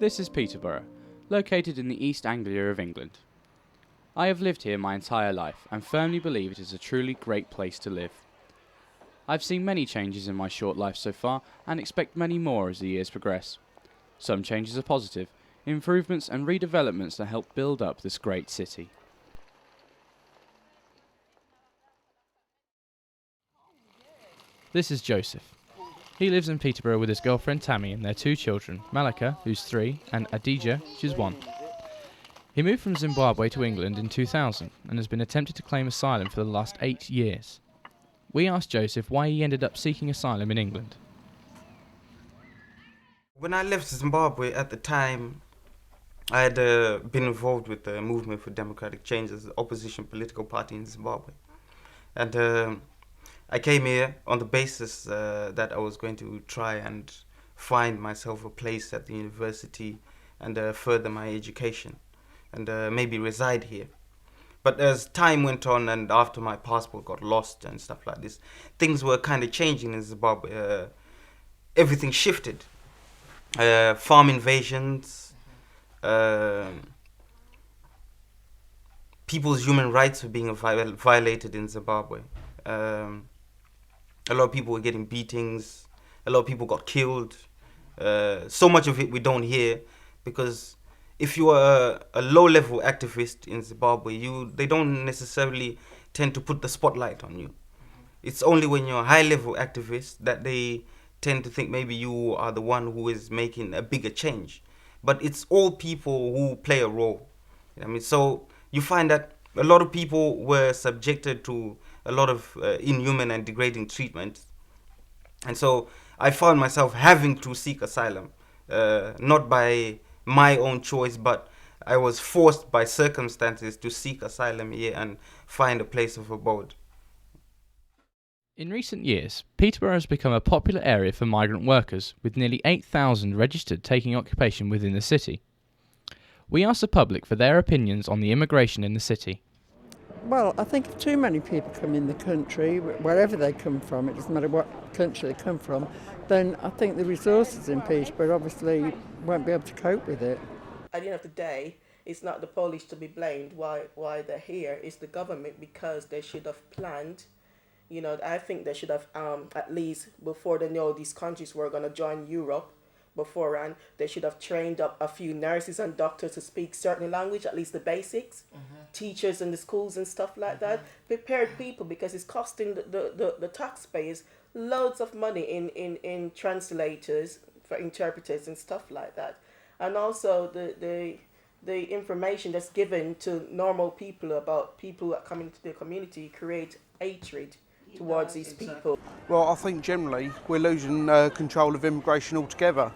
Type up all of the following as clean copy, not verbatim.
This is Peterborough, located in the East Anglia of England. I have lived here my entire life and firmly believe it is a truly great place to live. I've seen many changes in my short life so far and expect many more as the years progress. Some changes are positive, improvements and redevelopments that help build up this great city. This is Joseph. He lives in Peterborough with his girlfriend Tammy and their two children, Malika, who's 3, and Adija, who's 1. He moved from Zimbabwe to England in 2000 and has been attempting to claim asylum for the last 8 years. We asked Joseph why he ended up seeking asylum in England. When I left Zimbabwe at the time, I had been involved with the Movement for Democratic Change as the opposition political party in Zimbabwe. And I came here on the basis that I was going to try and find myself a place at the university and further my education and maybe reside here. But as time went on and after my passport got lost and stuff like this, things were kind of changing in Zimbabwe. Everything shifted. Farm invasions, people's human rights were being violated in Zimbabwe. A lot of people were getting beatings. A lot of people got killed. So much of it we don't hear because if you are a low-level activist in Zimbabwe, they don't necessarily tend to put the spotlight on you. It's only when you're a high-level activist that they tend to think maybe you are the one who is making a bigger change. But it's all people who play a role. I mean, so you find that a lot of people were subjected to a lot of inhuman and degrading treatment. And so I found myself having to seek asylum, not by my own choice, but I was forced by circumstances to seek asylum here and find a place of abode. In recent years, Peterborough has become a popular area for migrant workers, with nearly 8,000 registered taking occupation within the city. We asked the public for their opinions on the immigration in the city. Well, I think if too many people come in the country, wherever they come from, it doesn't matter what country they come from, then I think the resources in Peterborough obviously won't be able to cope with it. At the end of the day, it's not the police to be blamed why they're here, it's the government because they should have planned. You know, I think they should have, at least before they know these countries were going to join Europe, beforehand, they should have trained up a few nurses and doctors to speak certain language, at least the basics, teachers in the schools and stuff like that, prepared people because it's costing the taxpayers loads of money in translators, for interpreters and stuff like that. And also the information that's given to normal people about people that come into the community create hatred towards these people. Well, I think generally we're losing control of immigration altogether.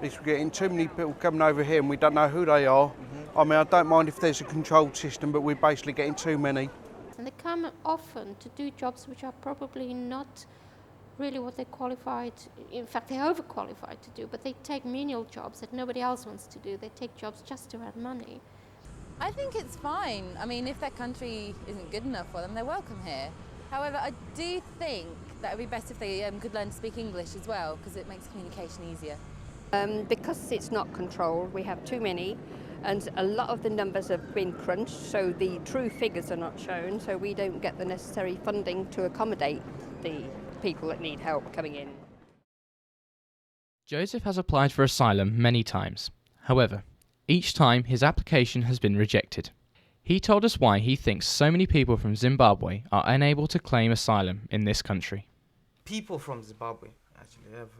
We're getting too many people coming over here and we don't know who they are. I mean, I don't mind if there's a controlled system, but we're basically getting too many. And they come often to do jobs which are probably not really what they're qualified, in fact they're overqualified to do, but they take menial jobs that nobody else wants to do. They take jobs just to earn money. I think it's fine. I mean, if their country isn't good enough for them, they're welcome here. However, I do think that it would be best if they could learn to speak English as well, because it makes communication easier. Because it's not controlled, we have too many, and a lot of the numbers have been crunched, so the true figures are not shown, so we don't get the necessary funding to accommodate the people that need help coming in. Joseph has applied for asylum many times. However, each time his application has been rejected. He told us why he thinks so many people from Zimbabwe are unable to claim asylum in this country. People from Zimbabwe actually have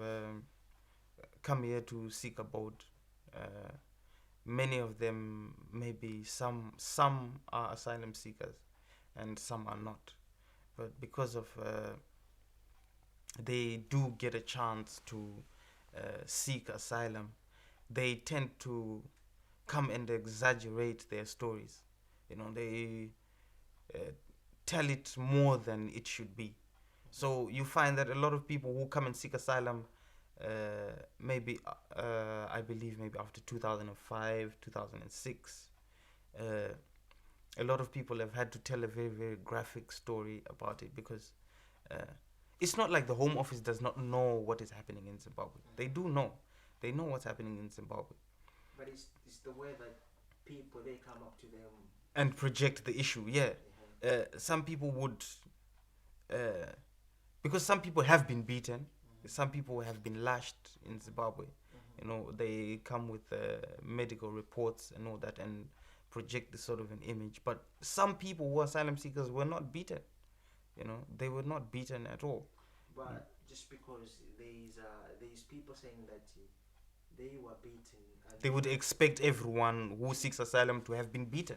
come here to seek abode. Many of them, maybe some are asylum seekers and some are not. But because of they do get a chance to seek asylum, they tend to come and exaggerate their stories. You know, they tell it more than it should be. So you find that a lot of people who come and seek asylum, maybe, I believe maybe after 2005, 2006, a lot of people have had to tell a very, very graphic story about it because it's not like the Home Office does not know what is happening in Zimbabwe. They do know. They know what's happening in Zimbabwe. But it's the way that people, they come up to them. And project the issue, yeah. Some people would, because some people have been beaten, some people have been lashed in Zimbabwe. You know, they come with medical reports and all that and project this sort of an image. But some people who are asylum seekers were not beaten. You know, they were not beaten at all. But just because there's people saying that they were beaten. And they would expect everyone who seeks asylum to have been beaten.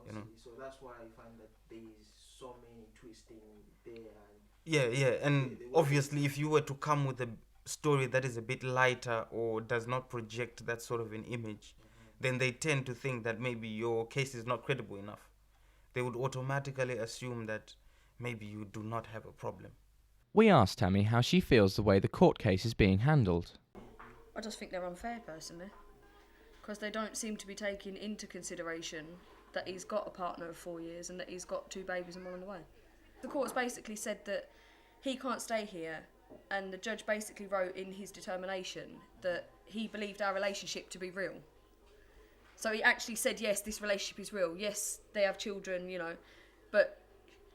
You know. So that's why I find that there's so many twisting there. And Yeah, and obviously if you were to come with a story that is a bit lighter or does not project that sort of an image, then they tend to think that maybe your case is not credible enough. They would automatically assume that maybe you do not have a problem. We asked Tammy how she feels the way the court case is being handled. I just think they're unfair, personally, because they don't seem to be taking into consideration that he's got a partner of 4 years and that he's got 2 babies and one on the way. The court's basically said that he can't stay here, and the judge basically wrote in his determination that he believed our relationship to be real. So he actually said, yes, this relationship is real. Yes, they have children, you know, but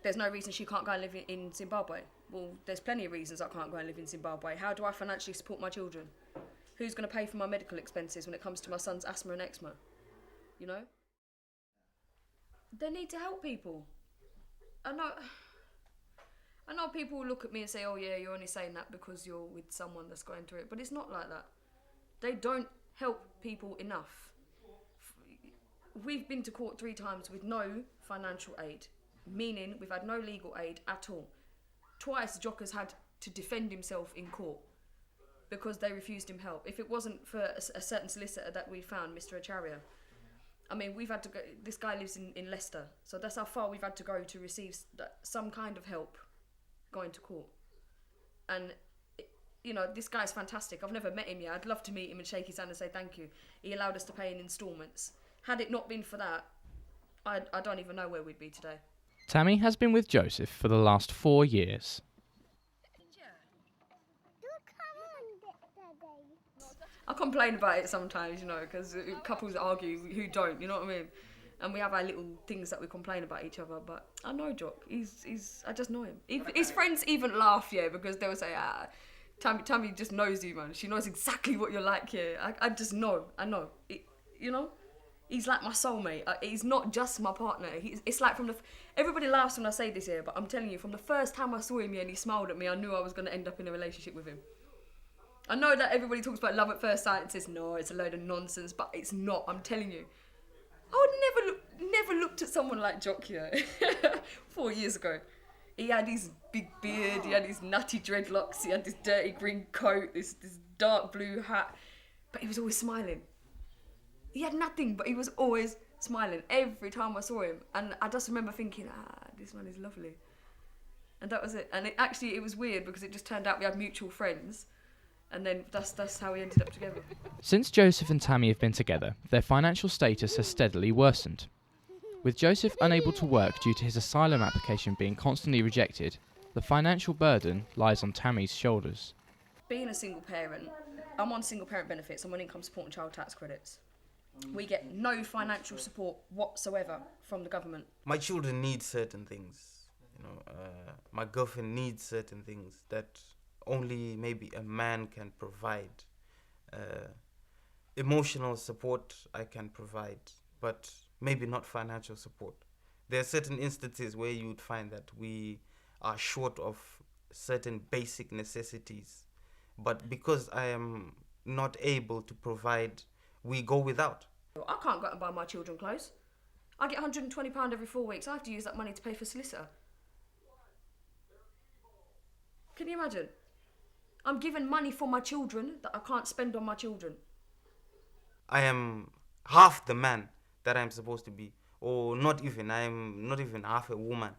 there's no reason she can't go and live in Zimbabwe. Well, there's plenty of reasons I can't go and live in Zimbabwe. How do I financially support my children? Who's going to pay for my medical expenses when it comes to my son's asthma and eczema? You know? They need to help people. I know people will look at me and say, oh yeah, you're only saying that because you're with someone that's going through it. But it's not like that. They don't help people enough. We've been to court 3 times with no financial aid, meaning we've had no legal aid at all. Twice Jock has had to defend himself in court because they refused him help. If it wasn't for a certain solicitor that we found, Mr. Acharya, I mean, we've had to go, this guy lives in Leicester, so that's how far we've had to go to receive some kind of help going to court. And, you know, this guy's fantastic. I've never met him yet. I'd love to meet him and shake his hand and say thank you. He allowed us to pay in instalments. Had it not been for that, I don't even know where we'd be today. Tammy has been with Joseph for the last 4 years. I complain about it sometimes, you know, because couples argue who don't, you know what I mean? And we have our little things that we complain about each other, but I know Jock. I just know him. His friends even laugh, yeah, because they'll say, Tammy just knows you, man. She knows exactly what you're like here. I just know. I know. You know? He's like my soulmate. He's not just my partner. It's like everybody laughs when I say this here, but I'm telling you, from the first time I saw him here and he smiled at me, I knew I was going to end up in a relationship with him. I know that everybody talks about love at first sight and says, no, it's a load of nonsense, but it's not, I'm telling you. I would never looked at someone like Jock here 4 years ago. He had his big beard, he had his nutty dreadlocks, he had this dirty green coat, this dark blue hat, but he was always smiling. He had nothing, but he was always smiling every time I saw him. And I just remember thinking, this man is lovely. And that was it. And it was weird because it just turned out we had mutual friends. And then that's how we ended up together. Since Joseph and Tammy have been together, their financial status has steadily worsened. With Joseph unable to work due to his asylum application being constantly rejected, the financial burden lies on Tammy's shoulders. Being a single parent, I'm on single parent benefits, I'm on income support and child tax credits. We get no financial support whatsoever from the government. My children need certain things, you know. My girlfriend needs certain things that only maybe a man can provide. Emotional support I can provide, but maybe not financial support. There are certain instances where you would find that we are short of certain basic necessities, but because I am not able to provide, we go without. I can't go out and buy my children clothes. I get £120 every 4 weeks. I have to use that money to pay for solicitor. Can you imagine? I'm given money for my children that I can't spend on my children. I am half the man that I'm supposed to be, or not even. I am not even half a woman,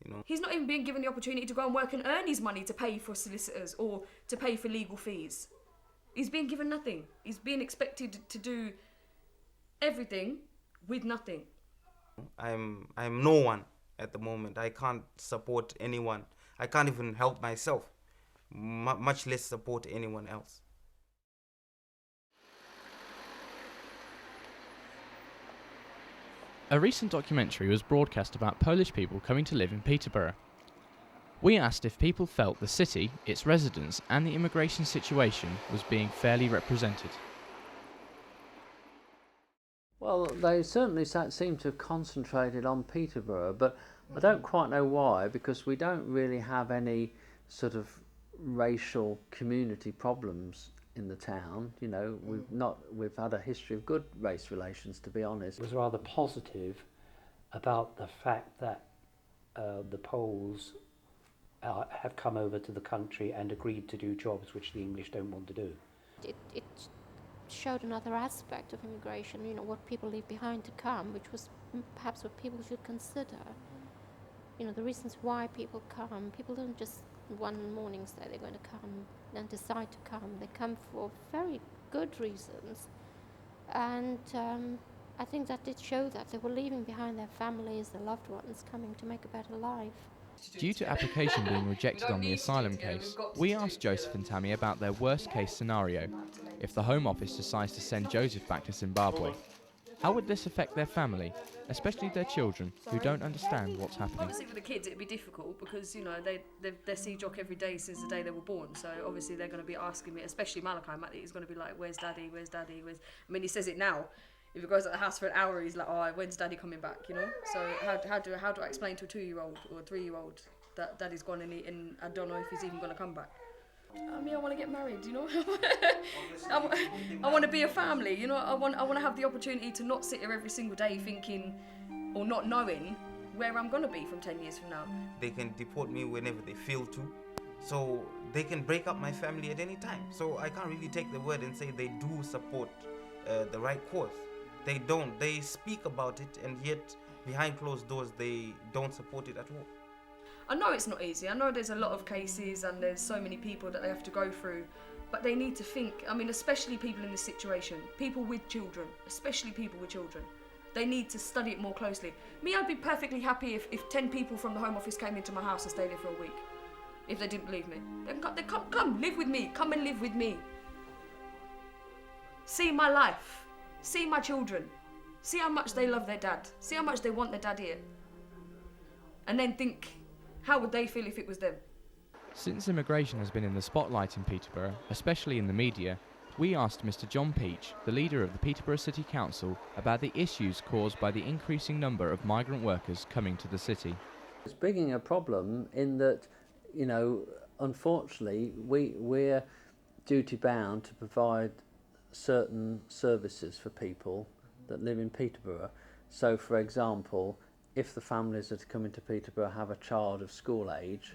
you know. He's not even being given the opportunity to go and work and earn his money to pay for solicitors or to pay for legal fees. He's being given nothing. He's being expected to do everything with nothing. I'm no one at the moment. I can't support anyone. I can't even help myself, much less support anyone else. A recent documentary was broadcast about Polish people coming to live in Peterborough. We asked if people felt the city, its residents, and the immigration situation was being fairly represented. Well, they certainly seem to have concentrated on Peterborough, but I don't quite know why, because we don't really have any sort of racial community problems in the town. You know, we've had a history of good race relations, to be honest. It was rather positive about the fact that the Poles have come over to the country and agreed to do jobs which the English don't want to do. It showed another aspect of immigration, you know, what people leave behind to come, which was perhaps what people should consider. You know, the reasons why people come. People don't just one morning say they're going to come, then decide to come. They come for very good reasons. And I think that did show that they were leaving behind their families, their loved ones, coming to make a better life. Due to application being rejected on the asylum case, we asked Joseph and Tammy about their worst case scenario. If the Home Office decides to send Joseph back to Zimbabwe, how would this affect their family, especially their children, who don't understand what's happening? Obviously for the kids it'd be difficult because, you know, they see Jock every day since the day they were born, so obviously they're going to be asking me, especially Malachi. He's going to be like, where's Daddy, where's Daddy, where's... I mean, he says it now. If he goes at the house for an hour, he's like, oh, when's Daddy coming back, you know? So how do I explain to a 2-year-old or a 3-year-old that Daddy's gone and I don't know if he's even going to come back? I mean, I want to get married, you know. I want to be a family, you know. I want to have the opportunity to not sit here every single day thinking or not knowing where I'm going to be from 10 years from now. They can deport me whenever they feel to, so they can break up my family at any time. So I can't really take the word and say they do support the right cause. They don't. They speak about it, and yet behind closed doors they don't support it at all. I know it's not easy. I know there's a lot of cases and there's so many people that they have to go through, but they need to think, I mean, especially people in this situation, people with children, especially people with children, they need to study it more closely. Me, I'd be perfectly happy if 10 people from the Home Office came into my house and stayed there for a week, if they didn't believe me. They come, live with me, come and live with me. See my life, see my children, see how much they love their dad, see how much they want their dad here. And then think, how would they feel if it was them? Since immigration has been in the spotlight in Peterborough, especially in the media, we asked Mr. John Peach, the leader of the Peterborough City Council, about the issues caused by the increasing number of migrant workers coming to the city. It's bringing a problem in that, you know, unfortunately, we're duty bound to provide certain services for people that live in Peterborough. So, for example, if the families that are coming to Peterborough have a child of school age,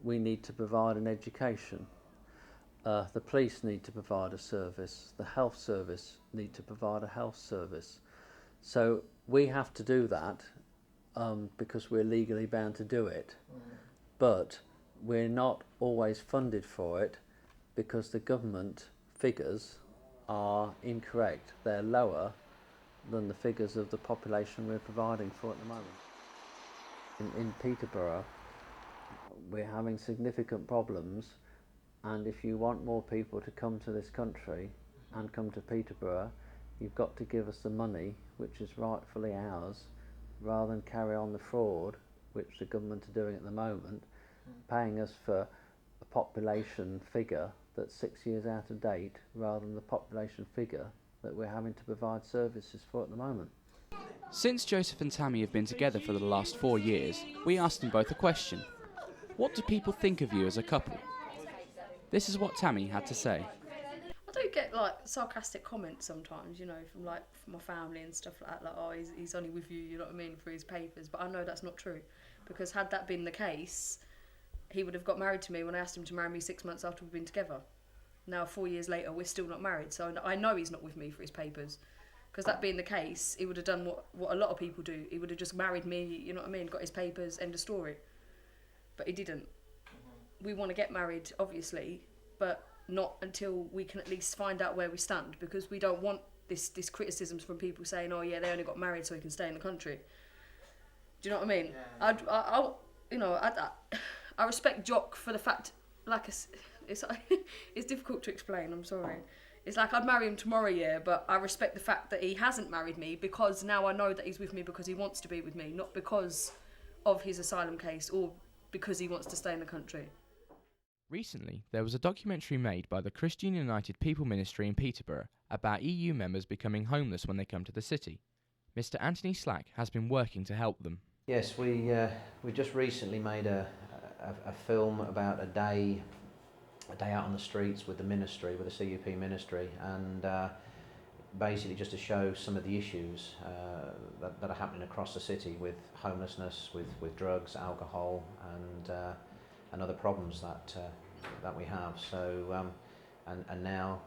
we need to provide an education. The police need to provide a service. The health service need to provide a health service. So we have to do that because we're legally bound to do it. But we're not always funded for it because the government figures are incorrect. They're lower than the figures of the population we're providing for at the moment. In Peterborough, we're having significant problems, and if you want more people to come to this country and come to Peterborough, you've got to give us the money which is rightfully ours, rather than carry on the fraud which the government are doing at the moment, paying us for a population figure that's 6 years out of date rather than the population figure that we're having to provide services for at the moment. Since Joseph and Tammy have been together for the last 4 years, we asked them both a question. What do people think of you as a couple? This is what Tammy had to say. I do get like sarcastic comments sometimes, you know, from my family and stuff like that, like, oh, he's only with you, you know what I mean, for his papers. But I know that's not true, because had that been the case, he would have got married to me when I asked him to marry me 6 months after we've been together. Now 4 years later, we're still not married, so I know he's not with me for his papers. Because that being the case, he would have done what a lot of people do. He would have just married me, you know what I mean, got his papers, end of story. But he didn't. We want to get married, obviously, but not until we can at least find out where we stand, because we don't want this criticisms from people saying, oh yeah, they only got married so he can stay in the country. Do you know what I mean? Yeah. I respect Jock for the fact, like, it's difficult to explain, I'm sorry. It's like I'd marry him tomorrow, yeah, but I respect the fact that he hasn't married me because now I know that he's with me because he wants to be with me, not because of his asylum case or because he wants to stay in the country. Recently, there was a documentary made by the Christian United People Ministry in Peterborough about EU members becoming homeless when they come to the city. Mr. Anthony Slack has been working to help them. Yes, we just recently made a film about a day out on the streets with the ministry, with the CUP ministry, and basically just to show some of the issues that are happening across the city with homelessness, with drugs, alcohol, and other problems that we have. So and now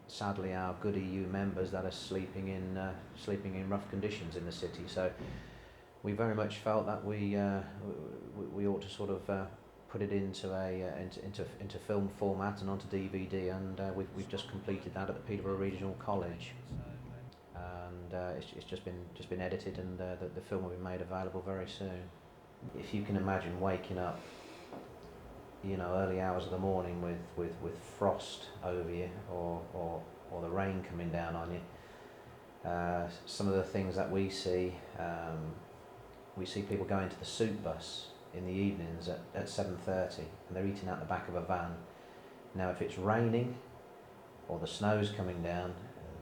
sadly our good EU members that are sleeping in rough conditions in the city. So we very much felt that we ought to sort of put it into film format and onto DVD, and we've just completed that at the Peterborough Regional College, and it's just been edited, and the film will be made available very soon. If you can imagine waking up, you know, early hours of the morning with frost over you, or the rain coming down on you. Some of the things that we see people going to the soup bus in the evenings at 7:30, and they're eating out the back of a van. Now if it's raining or the snow's coming down,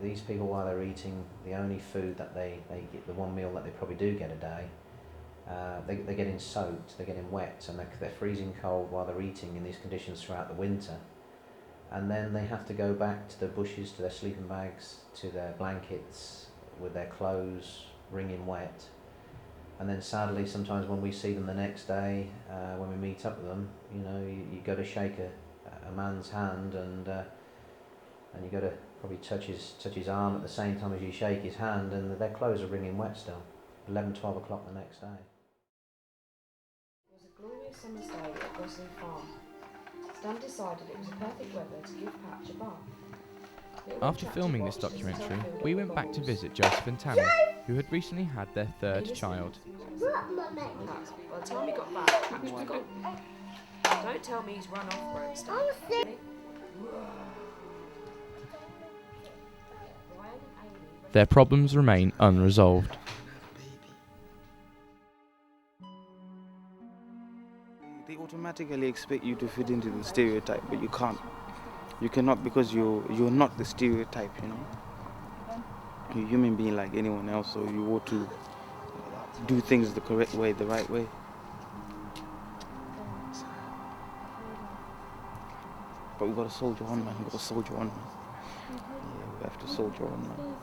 these people, while they're eating the only food that they get, the one meal that they probably do get a day, they're getting soaked, they're getting wet, and they're freezing cold while they're eating in these conditions throughout the winter. And then they have to go back to their bushes, to their sleeping bags, to their blankets, with their clothes wringing wet. And then sadly, sometimes when we see them the next day, when we meet up with them, you know, you go to shake a man's hand, and you go to probably touch his arm at the same time as you shake his hand, and their clothes are wringing wet still. 11, 12 o'clock the next day. It was a glorious summer's day at Gosling Farm. Stan decided it was a perfect weather to give Patch a bath. After filming this documentary, we went back to visit Joseph and Tammy, who had recently had their third child. By the time he got back, Patch was gone. Don't tell me he's run off, Bromston. Their problems remain unresolved. They automatically expect you to fit into the stereotype, but you can't. You cannot, because you're not the stereotype, you know. You're a human being like anyone else, so you ought to do things the correct way, the right way. But we've got to soldier on, man. We've got to soldier on, man. Yeah, we have to soldier on, man.